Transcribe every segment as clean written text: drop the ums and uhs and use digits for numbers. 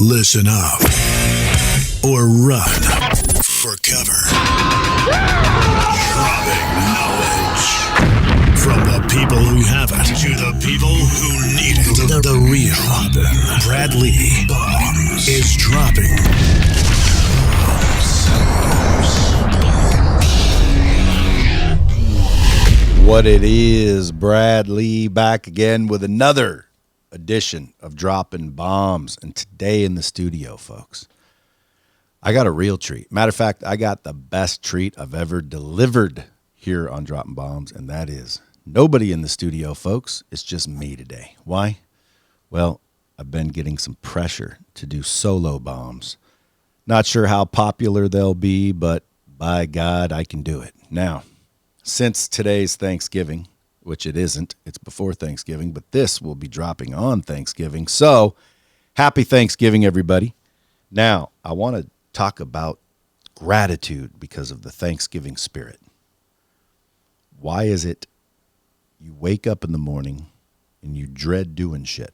Listen up or run for cover. Dropping knowledge from the people who have it to the people who need it. The real Brad Lee is dropping What it is, Brad Lee back again with another edition of Dropping Bombs. And today in the studio, folks, I got a real treat. Matter of fact, I got the best treat I've ever delivered here on Dropping Bombs, and that is nobody in the studio, folks. It's just me today. Why? Well, I've been getting some pressure to do solo bombs. Not sure how popular they'll be, but by God, I can do it. Now, since today's Thanksgiving, which it isn't, it's before Thanksgiving, but this will be dropping on Thanksgiving. So, happy Thanksgiving, everybody. Now, I want to talk about gratitude because of the Thanksgiving spirit. Why is it you wake up in the morning and you dread doing shit?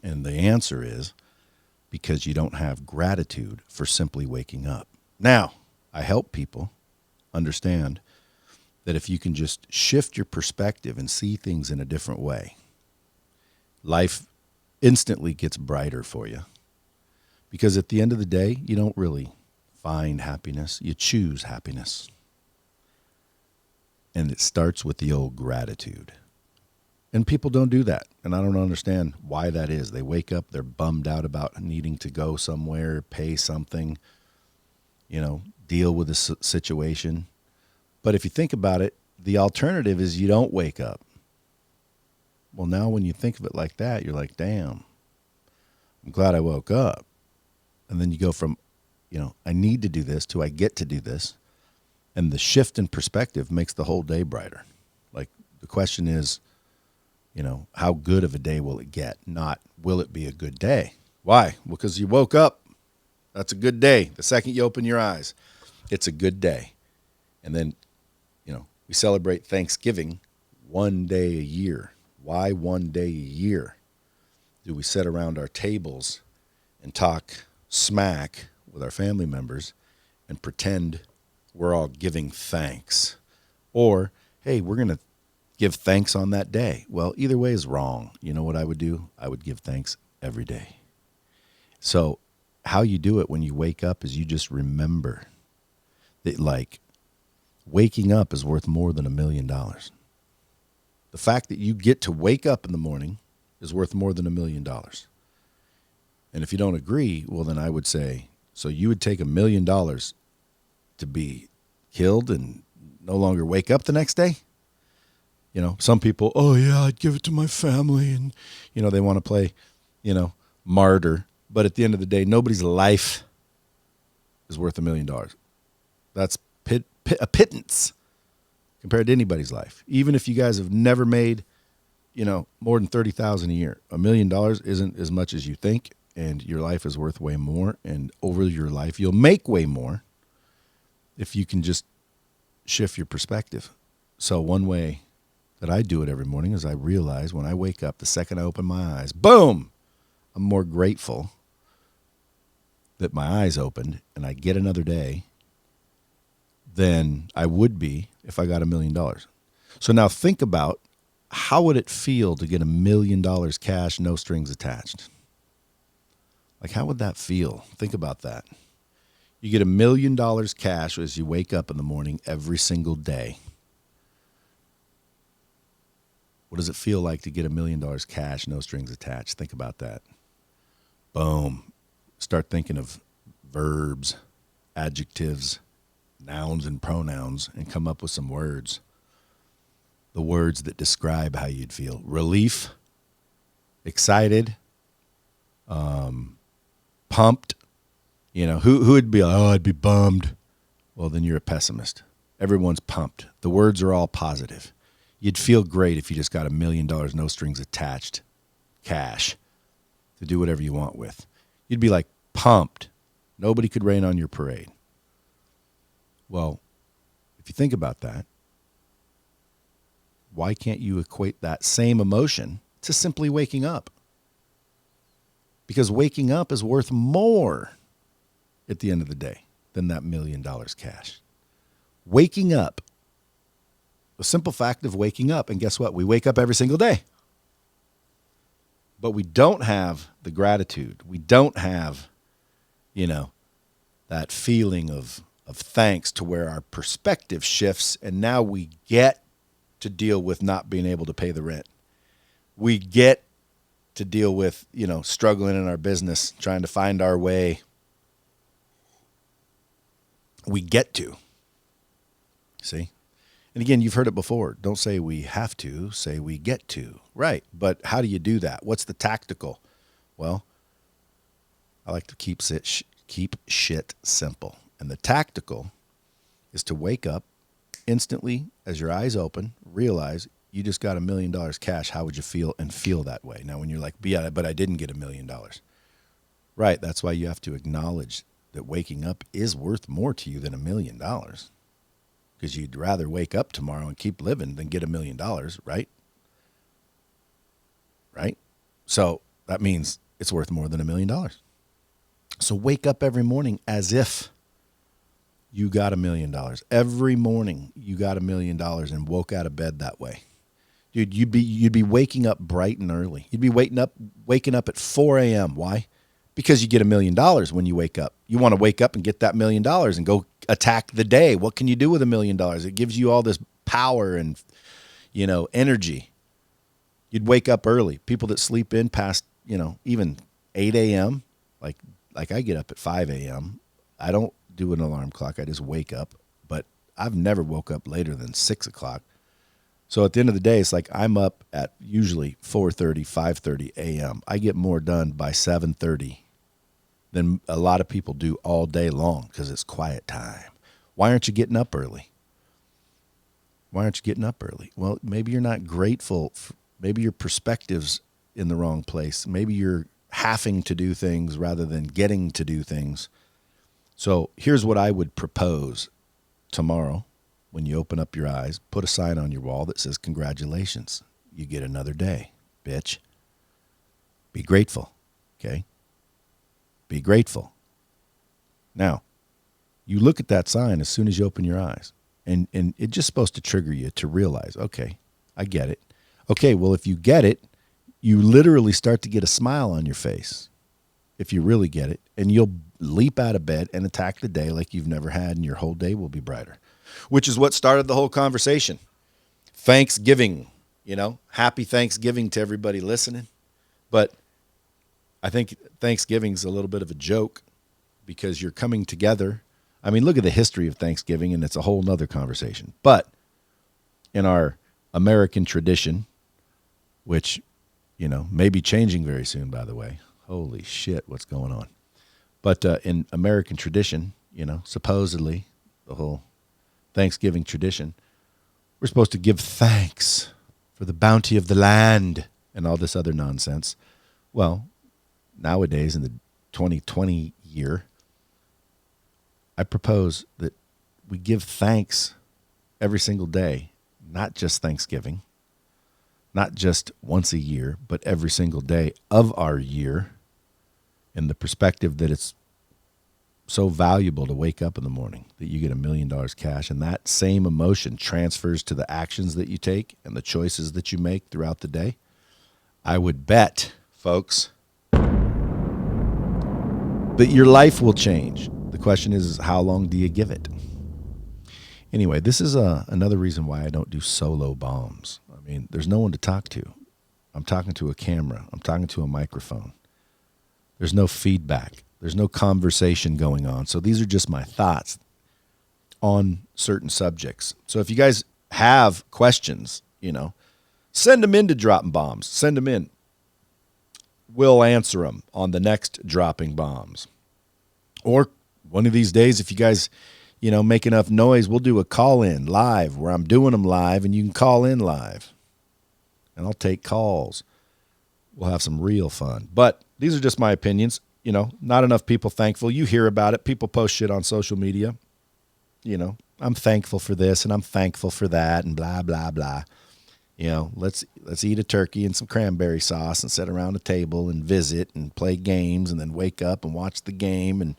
And the answer is because you don't have gratitude for simply waking up. Now, I help people understand that if you can just shift your perspective and see things in a different way, life instantly gets brighter for you. Because at the end of the day, you don't really find happiness, you choose happiness. And it starts with the old gratitude. And people don't do that. And I don't understand why that is. They wake up, they're bummed out about needing to go somewhere, pay something, deal with a situation. But if you think about it, the alternative is you don't wake up. Well, now when you think of it like that, you're like, damn, I'm glad I woke up. And then you go from, I need to do this to I get to do this. And the shift in perspective makes the whole day brighter. Like the question is, how good of a day will it get? Not, will it be a good day? Why? Well, because you woke up. That's a good day. The second you open your eyes, it's a good day. And then, we celebrate Thanksgiving one day a year. Why one day a year do we sit around our tables and talk smack with our family members and pretend we're all giving thanks? Or, hey, we're going to give thanks on that day. Well, either way is wrong. You know what I would do? I would give thanks every day. So how you do it when you wake up is you just remember that, waking up is worth more than $1 million. The fact that you get to wake up in the morning is worth more than $1 million. And if you don't agree, well, then I would say, so you would take $1 million to be killed and no longer wake up the next day? Some people, oh yeah, I'd give it to my family. And, they want to play, martyr. But at the end of the day, nobody's life is worth $1 million. That's a pittance compared to anybody's life. Even if you guys have never made, more than $30,000 a year, $1 million isn't as much as you think, and your life is worth way more. And over your life, you'll make way more if you can just shift your perspective. So one way that I do it every morning is I realize when I wake up, the second I open my eyes, boom, I'm more grateful that my eyes opened and I get another day than I would be if I got $1 million. So now think about, how would it feel to get $1 million cash, no strings attached? How would that feel? Think about that. You get $1 million cash as you wake up in the morning every single day. What does it feel like to get $1 million cash, no strings attached? Think about that. Boom. Start thinking of verbs, adjectives, nouns and pronouns, and come up with some words. The words that describe how you'd feel. Relief, excited, pumped. Who would be, oh, I'd be bummed. Well, then you're a pessimist. Everyone's pumped. The words are all positive. You'd feel great if you just got $1 million, no strings attached, cash, to do whatever you want with. You'd be pumped. Nobody could rain on your parade. Well, if you think about that, why can't you equate that same emotion to simply waking up? Because waking up is worth more at the end of the day than that $1 million cash. Waking up, the simple fact of waking up, and guess what? We wake up every single day. But we don't have the gratitude. We don't have, that feeling of thanks to where our perspective shifts, and now we get to deal with not being able to pay the rent. We get to deal with, struggling in our business, trying to find our way. We get to. See? And again, you've heard it before. Don't say we have to, say we get to. Right. But how do you do that? What's the tactical? Well, I like to keep shit simple. And the tactical is to wake up instantly as your eyes open, realize you just got $1 million cash. How would you feel and feel that way? Now, when you're like, yeah, but I didn't get $1 million. Right. That's why you have to acknowledge that waking up is worth more to you than $1 million. Because you'd rather wake up tomorrow and keep living than get $1 million, right? Right? So that means it's worth more than $1 million. So wake up every morning as if you got $1 million. Every morning you got $1 million and woke out of bed that way. Dude, you'd be waking up bright and early. You'd be waking up at 4 a.m. Why? Because you get $1 million when you wake up. You want to wake up and get that $1 million and go attack the day. What can you do with $1 million? It gives you all this power and, energy. You'd wake up early. People that sleep in past, even 8 a.m., like I get up at 5 a.m. I don't do an alarm clock. I just wake up. But I've never woke up later than 6 o'clock. So at the end of the day, it's like I'm up at usually 4:30, 5:30 a.m. I get more done by 7:30 than a lot of people do all day long because it's quiet time. Why aren't you getting up early? Well, maybe you're not grateful. Maybe your perspective's in the wrong place. Maybe you're having to do things rather than getting to do things. So here's what I would propose tomorrow. When you open up your eyes, put a sign on your wall that says, congratulations, you get another day, bitch. Be grateful, okay? Be grateful. Now, you look at that sign as soon as you open your eyes, and it's just supposed to trigger you to realize, okay, I get it. Okay, well, if you get it, you literally start to get a smile on your face, if you really get it, and you'll leap out of bed and attack the day like you've never had, and your whole day will be brighter. Which is what started the whole conversation. Thanksgiving, happy Thanksgiving to everybody listening. But I think Thanksgiving's a little bit of a joke because you're coming together. I mean, look at the history of Thanksgiving, and it's a whole nother conversation. But in our American tradition, which, may be changing very soon, by the way. Holy shit, what's going on? But in American tradition, supposedly the whole Thanksgiving tradition, we're supposed to give thanks for the bounty of the land and all this other nonsense. Well, nowadays in the 2020 year, I propose that we give thanks every single day, not just Thanksgiving, not just once a year, but every single day of our year, in the perspective that it's so valuable to wake up in the morning that you get $1 million cash, and that same emotion transfers to the actions that you take and the choices that you make throughout the day. I would bet, folks, that your life will change. The question is how long do you give it? Anyway, this is another reason why I don't do solo bombs. I mean, there's no one to talk to. I'm talking to a camera. I'm talking to a microphone. There's no feedback. There's no conversation going on. So these are just my thoughts on certain subjects. So if you guys have questions, send them in to Dropping Bombs. Send them in. We'll answer them on the next Dropping Bombs. Or one of these days, if you guys, make enough noise, we'll do a call-in live where I'm doing them live and you can call in live. And I'll take calls. We'll have some real fun. But these are just my opinions. Not enough people thankful. You hear about it. People post shit on social media. I'm thankful for this and I'm thankful for that and blah, blah, blah. Let's eat a turkey and some cranberry sauce and sit around a table and visit and play games and then wake up and watch the game and,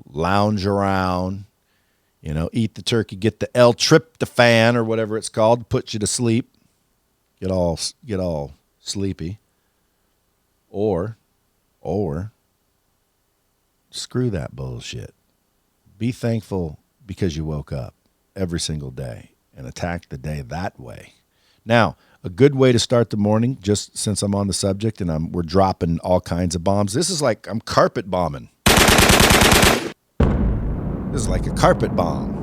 lounge around, eat the turkey, get the L-tryptophan or whatever it's called, put you to sleep, get all sleepy. Or screw that bullshit. Be thankful because you woke up every single day and attack the day that way. Now, a good way to start the morning, just since I'm on the subject and we're dropping all kinds of bombs. This is like I'm carpet bombing. This is like a carpet bomb.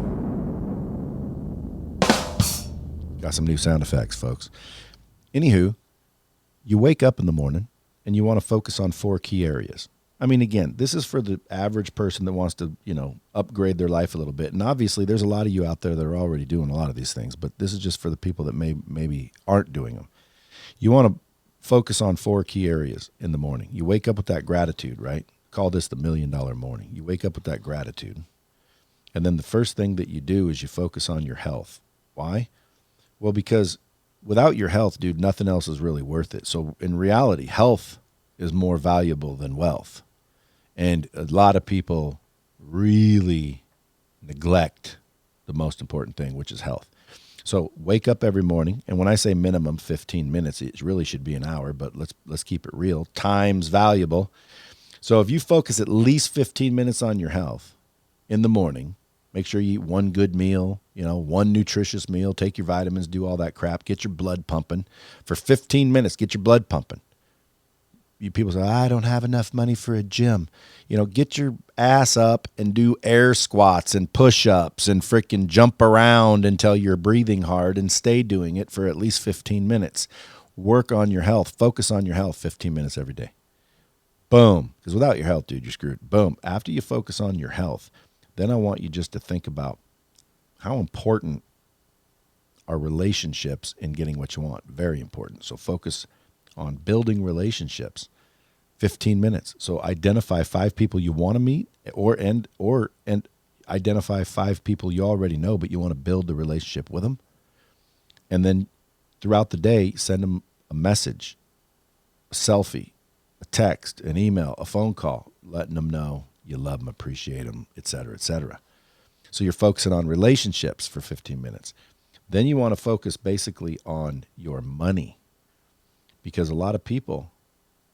Got some new sound effects, folks. Anywho, you wake up in the morning and you want to focus on 4 key areas. I mean, again, this is for the average person that wants to, upgrade their life a little bit. And obviously, there's a lot of you out there that are already doing a lot of these things, but this is just for the people that maybe aren't doing them. You want to focus on 4 key areas in the morning. You wake up with that gratitude, right? Call this the $1 million morning. You wake up with that gratitude. And then the first thing that you do is you focus on your health. Why? Well, because without your health, dude, nothing else is really worth it. So in reality, health is more valuable than wealth. And a lot of people really neglect the most important thing, which is health. So wake up every morning. And when I say minimum 15 minutes, it really should be an hour, but let's keep it real. Time's valuable. So if you focus at least 15 minutes on your health in the morning, make sure you eat one good meal, one nutritious meal, take your vitamins, do all that crap, get your blood pumping. For 15 minutes, get your blood pumping. You people say, I don't have enough money for a gym. Get your ass up and do air squats and push-ups and freaking jump around until you're breathing hard and stay doing it for at least 15 minutes. Work on your health. Focus on your health 15 minutes every day. Boom. Because without your health, dude, you're screwed. Boom. After you focus on your health, then I want you just to think about how important are relationships in getting what you want. Very important. So focus on building relationships. 15 minutes. So identify 5 people you want to meet or identify 5 people you already know, but you want to build the relationship with them. And then throughout the day, send them a message, a selfie, a text, an email, a phone call, letting them know you love them, appreciate them, et cetera, et cetera. So you're focusing on relationships for 15 minutes. Then you want to focus basically on your money, because a lot of people,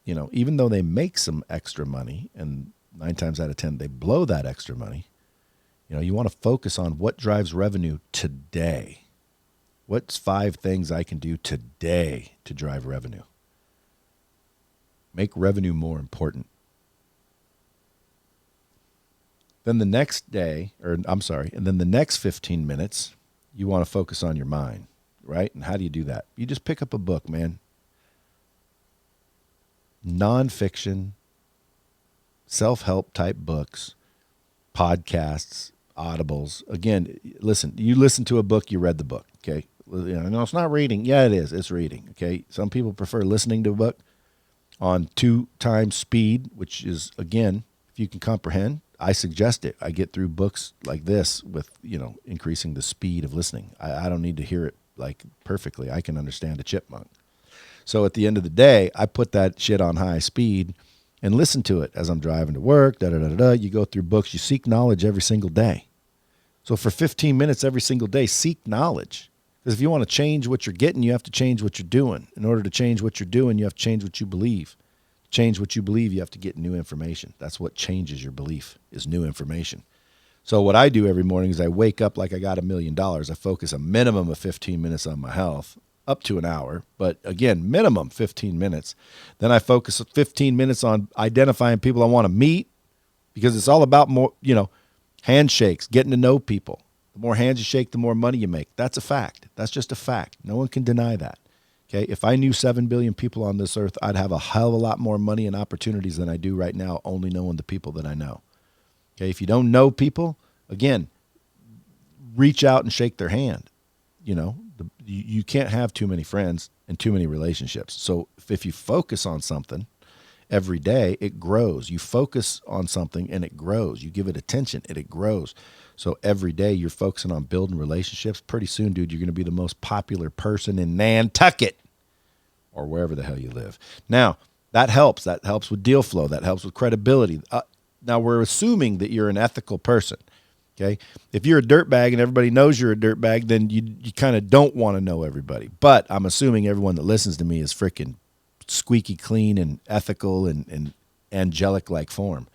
even though they make some extra money, and 9 times out of 10, they blow that extra money, you want to focus on what drives revenue today. What's 5 things I can do today to drive revenue? Make revenue more important. Then the next day, and then the next 15 minutes, you want to focus on your mind, right? And how do you do that? You just pick up a book, man. Nonfiction, self-help type books, podcasts, audibles. Again, listen, you listen to a book, you read the book, okay? No, it's not reading. Yeah, it is. It's reading, okay? Some people prefer listening to a book on 2 times speed, which is, again, if you can comprehend, I suggest it. I get through books like this with, increasing the speed of listening. I don't need to hear it like perfectly. I can understand a chipmunk. So at the end of the day, I put that shit on high speed and listen to it as I'm driving to work, You go through books. You seek knowledge every single day. So for 15 minutes every single day, seek knowledge. Because if you want to change what you're getting, you have to change what you're doing. In order to change what you're doing, you have to change what you believe. To change what you believe, you have to get new information. That's what changes your belief, is new information. So what I do every morning is I wake up like I got $1 million. I focus a minimum of 15 minutes on my health, up to an hour. But again, minimum 15 minutes. Then I focus 15 minutes on identifying people I want to meet, because it's all about more, handshakes, getting to know people. The more hands you shake, the more money you make. That's a fact. That's just a fact. No one can deny that. Okay, if I knew 7 billion people on this earth, I'd have a hell of a lot more money and opportunities than I do right now, only knowing the people that I know. Okay, if you don't know people, again, reach out and shake their hand. You can't have too many friends and too many relationships. So if you focus on something every day, it grows. You focus on something and it grows. You give it attention and it grows. So every day you're focusing on building relationships. Pretty soon, dude, you're going to be the most popular person in Nantucket or wherever the hell you live. Now, that helps. That helps with deal flow. That helps with credibility. Now, we're assuming that you're an ethical person. Okay, if you're a dirtbag and everybody knows you're a dirtbag, then you kind of don't want to know everybody. But I'm assuming everyone that listens to me is freaking squeaky clean and ethical and angelic-like form.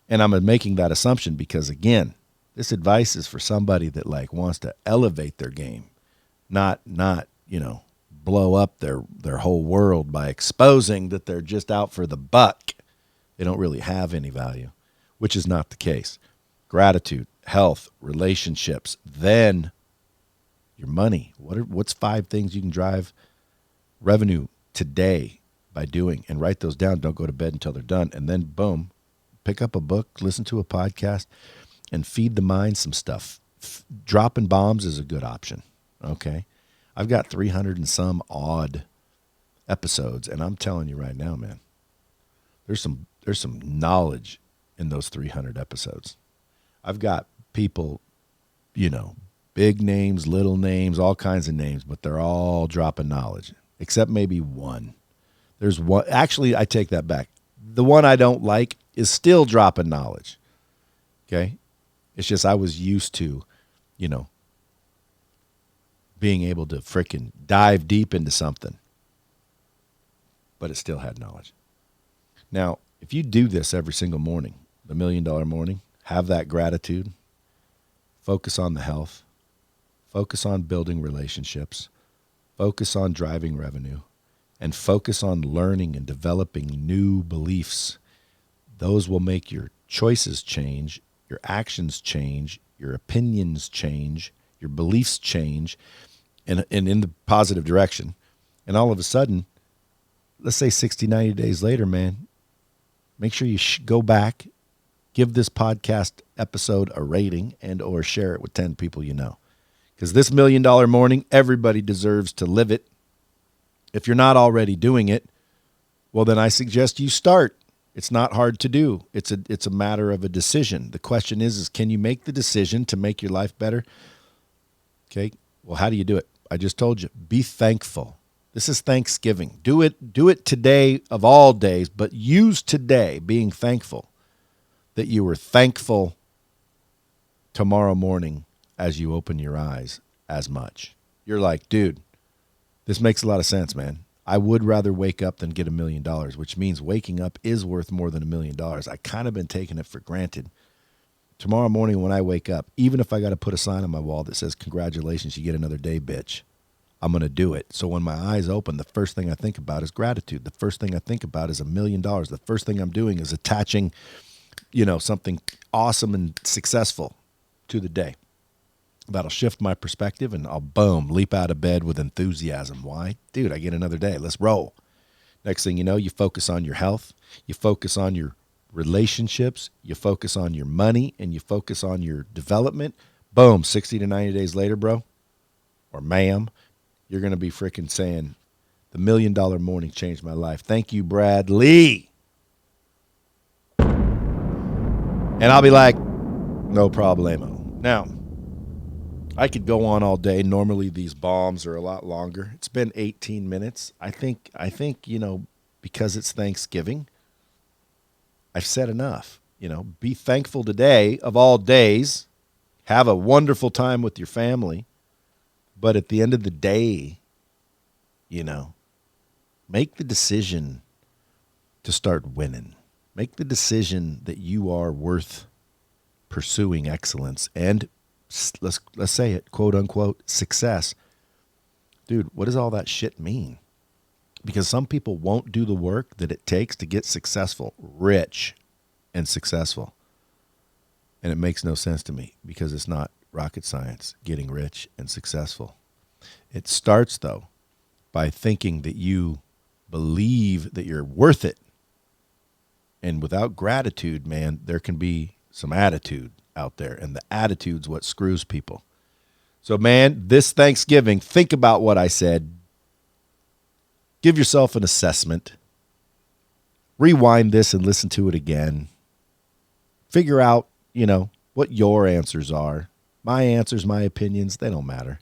And I'm making that assumption because, again, this advice is for somebody that like wants to elevate their game, not blow up their whole world by exposing that they're just out for the buck. They don't really have any value, which is not the case. Gratitude, health, relationships, then your money. What's 5 things you can drive revenue today by doing? And write those down. Don't go to bed until they're done. And then boom, pick up a book, listen to a podcast, and feed the mind some stuff. Dropping bombs is a good option. Okay. I've got 300 and some odd episodes, and I'm telling you right now, man, there's some knowledge in those 300 episodes. I've got people, big names, little names, all kinds of names, but they're all dropping knowledge, except maybe one. There's one. Actually, I take that back. The one I don't like is still dropping knowledge. Okay? It's just I was used to, being able to freaking dive deep into something, but it still had knowledge. Now, if you do this every single morning, the $1 Million Morning, have that gratitude, focus on the health, focus on building relationships, focus on driving revenue, and focus on learning and developing new beliefs. Those will make your choices change, your actions change, your opinions change, your beliefs change, and in the positive direction. And all of a sudden, let's say 60, 90 days later, man, make sure you go back, give this podcast episode a rating and or share it with 10 people you know. Because this $1 Million Morning, everybody deserves to live it. If you're not already doing it, well, then I suggest you start. It's not hard to do. It's a matter of a decision. The question is can you make the decision to make your life better? Okay, well, how do you do it? I just told you, be thankful. This is Thanksgiving. Do it today of all days, but use today being thankful that you were thankful tomorrow morning as you open your eyes as much. You're like, dude, this makes a lot of sense, man. I would rather wake up than get $1 million, which means waking up is worth more than $1 million. I kind of been taking it for granted. Tomorrow morning when I wake up, even if I got to put a sign on my wall that says, congratulations, you get another day, bitch, I'm going to do it. So when my eyes open, the first thing I think about is gratitude. The first thing I think about is $1 million. The first thing I'm doing is attaching, something awesome and successful to the day. That'll shift my perspective and I'll, boom, leap out of bed with enthusiasm. Why? Dude, I get another day. Let's roll. Next thing you know, you focus on your health. You focus on your relationships. You focus on your money and you focus on your development. Boom, 60 to 90 days later, bro, or ma'am, you're going to be freaking saying, the $1 Million Morning changed my life. Thank you, Brad Lee. And I'll be like, no problemo. Now, I could go on all day. Normally these bombs are a lot longer. It's been 18 minutes. I think, because it's Thanksgiving, I've said enough. Be thankful today of all days. Have a wonderful time with your family. But at the end of the day, make the decision to start winning. Make the decision that you are worth pursuing excellence and let's say it, quote unquote, success. Dude, what does all that shit mean? Because some people won't do the work that it takes to get successful, rich and successful. And it makes no sense to me because it's not rocket science, getting rich and successful. It starts, though, by thinking that you believe that you're worth it. And without gratitude, man, there can be some attitude out there, and the attitude's what screws people. So, man, this Thanksgiving, think about what I said. Give yourself an assessment. rewind this and listen to it again. Figure out, what your answers are. My answers, my opinions, they don't matter.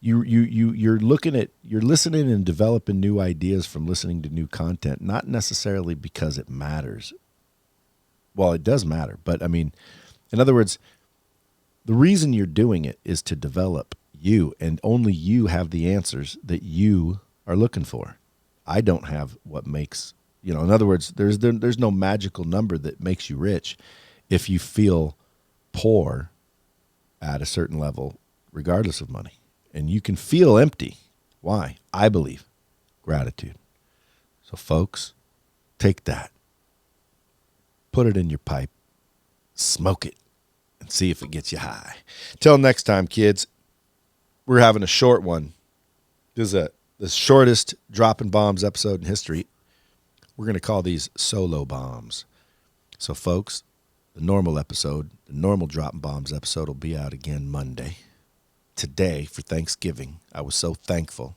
You're listening and developing new ideas from listening to new content, not necessarily because it matters. Well, it does matter, but I mean, in other words, the reason you're doing it is to develop you, and only you have the answers that you are looking for. I don't have what makes, in other words, there's no magical number that makes you rich if you feel poor at a certain level, regardless of money. And you can feel empty. Why? I believe gratitude. So folks, take that, put it in your pipe, smoke it, and see if it gets you high. Till next time, kids, we're having a short one. This is the shortest dropping bombs episode in history. We're going to call these solo bombs. So folks, the normal episode, the normal dropping bombs episode will be out again Monday. Today, for Thanksgiving, I was so thankful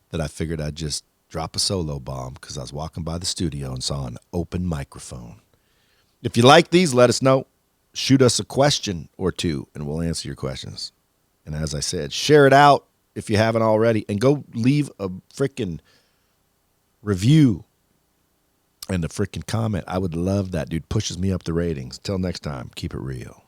that I figured I'd just drop a solo bomb because I was walking by the studio and saw an open microphone. If you like these, let us know. Shoot us a question or two, and we'll answer your questions. And as I said, share it out if you haven't already, and go leave a freaking review and a freaking comment. I would love that, dude. Pushes me up the ratings. Till next time, keep it real.